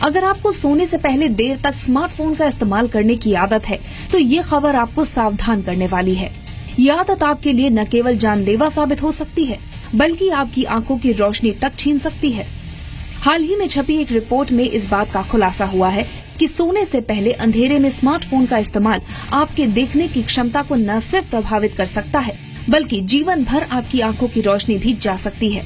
अगर आपको सोने से पहले देर तक स्मार्टफोन का इस्तेमाल करने की आदत है तो ये खबर आपको सावधान करने वाली है। ये आदत आपके लिए न केवल जानलेवा साबित हो सकती है बल्कि आपकी आंखों की रोशनी तक छीन सकती है। हाल ही में छपी एक रिपोर्ट में इस बात का खुलासा हुआ है कि सोने से पहले अंधेरे में स्मार्टफोन का इस्तेमाल आपके देखने की क्षमता को न सिर्फ प्रभावित कर सकता है बल्कि जीवन भर आपकी आंखों की रोशनी भी जा सकती है।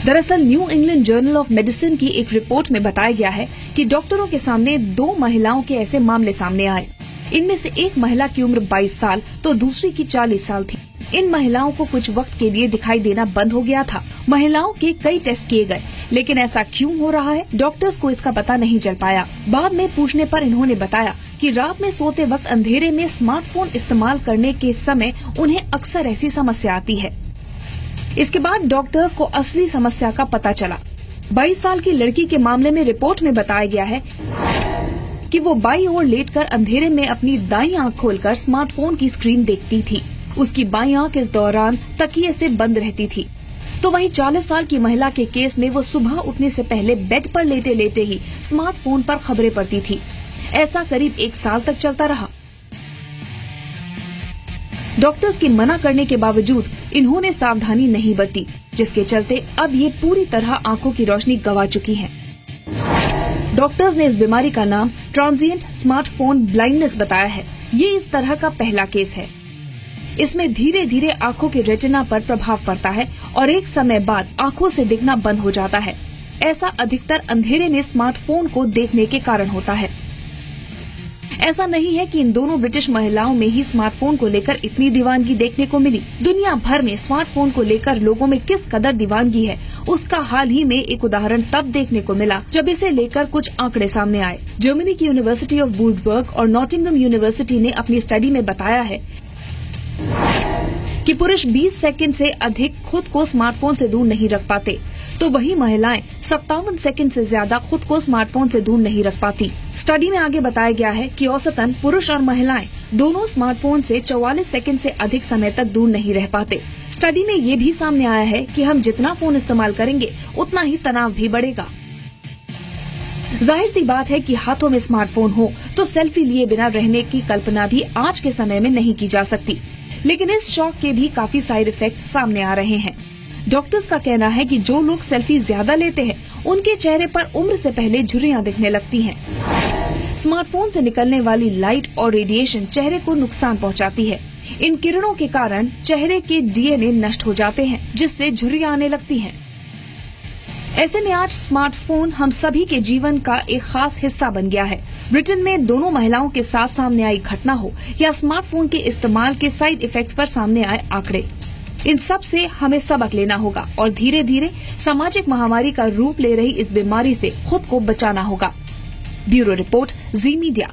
दरअसल new England journal of medicine की एक रिपोर्ट में बताया गया है कि डॉक्टरों के सामने 2 महिलाओं के ऐसे मामले सामने आए। इनमें से एक महिला की उम्र 22 साल तो दूसरी की 40 साल थी। इन महिलाओं को कुछ वक्त के लिए दिखाई देना बंद हो गया था। महिलाओं के कई टेस्ट किए गए, लेकिन ऐसा क्यों हो रहा है, डॉक्टर्स को इसका पता नहीं चल पाया। बाद में पूछने पर इन्होंने बताया कि रात में सोते वक्त अंधेरे में स्मार्टफोन इस्तेमाल करने के समय उन्हें अक्सर ऐसी समस्या आती है। इसके बाद डॉक्टर्स को असली समस्या का पता चला। 22 साल की लड़की के मामले में रिपोर्ट में बताया गया है कि वो बाईं ओर लेटकर अंधेरे में अपनी दाईं आंख खोलकर स्मार्टफोन की स्क्रीन देखती थी। उसकी बाईं आंख इस दौरान तकिए से बंद रहती थी। तो वहीं 40 साल की महिला के केस में वो सुबह उठने से पहले बेड पर लेटे लेटे ही स्मार्टफोन पर खबरें पढ़ती थी। ऐसा करीब 1 साल तक चलता रहा। डॉक्टर्स के मना करने के बावजूद इन्होंने सावधानी नहीं बरती, जिसके चलते अब ये पूरी तरह आंखों की रोशनी गंवा चुकी हैं। डॉक्टर्स ने इस बीमारी का नाम ट्रांजिएंट स्मार्टफोन ब्लाइंडनेस बताया है। ये इस तरह का पहला केस है। इसमें धीरे धीरे आंखों के रेटिना पर प्रभाव पड़ता है और एक समय बाद आंखों से दिखना बंद हो जाता है। ऐसा अधिकतर अंधेरे में स्मार्टफोन को देखने के कारण होता है। ऐसा नहीं है कि इन दोनों ब्रिटिश महिलाओं में ही स्मार्टफोन को लेकर इतनी दीवानगी देखने को मिली। दुनिया भर में स्मार्टफोन को लेकर लोगों में किस कदर दीवानगी है, उसका हाल ही में एक उदाहरण तब देखने को मिला जब इसे लेकर कुछ आंकड़े सामने आए। जर्मनी की यूनिवर्सिटी ऑफ वुडबर्ग और नॉटिंघम यूनिवर्सिटी ने अपनी स्टडी में बताया है कि पुरुष 20 सेकंड से अधिक खुद को स्मार्टफोन से दूर नहीं रख पाते, तो वही महिलाएं 57 सेकंड से ज्यादा खुद को स्मार्टफोन से दूर नहीं रख पाती। स्टडी में आगे बताया गया है कि औसतन पुरुष और महिलाएं दोनों स्मार्टफोन से 44 सेकंड से अधिक समय तक दूर नहीं रह पाते। स्टडी में ये भी सामने आया है कि हम जितना फोन इस्तेमाल करेंगे उतना ही तनाव भी बढ़ेगा। जाहिर सी बात है कि हाथों में स्मार्टफोन हो तो सेल्फी लिए बिना रहने की कल्पना भी आज के समय में नहीं की जा सकती, लेकिन इस शौक के भी काफी साइड इफेक्ट्स सामने आ रहे हैं। डॉक्टर्स का कहना है कि जो लोग सेल्फी ज्यादा लेते हैं उनके चेहरे पर उम्र से पहले झुर्रियां दिखने लगती हैं। स्मार्टफोन से निकलने वाली लाइट और रेडिएशन चेहरे को नुकसान पहुंचाती है। इन किरणों के कारण चेहरे के डीएनए नष्ट हो जाते हैं, जिससे झुर्रियां आने लगती हैं। ऐसे में आज स्मार्टफोन हम सभी के जीवन का एक खास हिस्सा बन गया है। ब्रिटेन में दोनों महिलाओं के साथ सामने आई घटना हो या स्मार्टफोन के इस्तेमाल के साइड इफेक्ट्स पर सामने आए आंकड़े, इन सब से हमें सबक लेना होगा और धीरे धीरे सामाजिक महामारी का रूप ले रही इस बीमारी से खुद को बचाना होगा। ब्यूरो रिपोर्ट, जी मीडिया।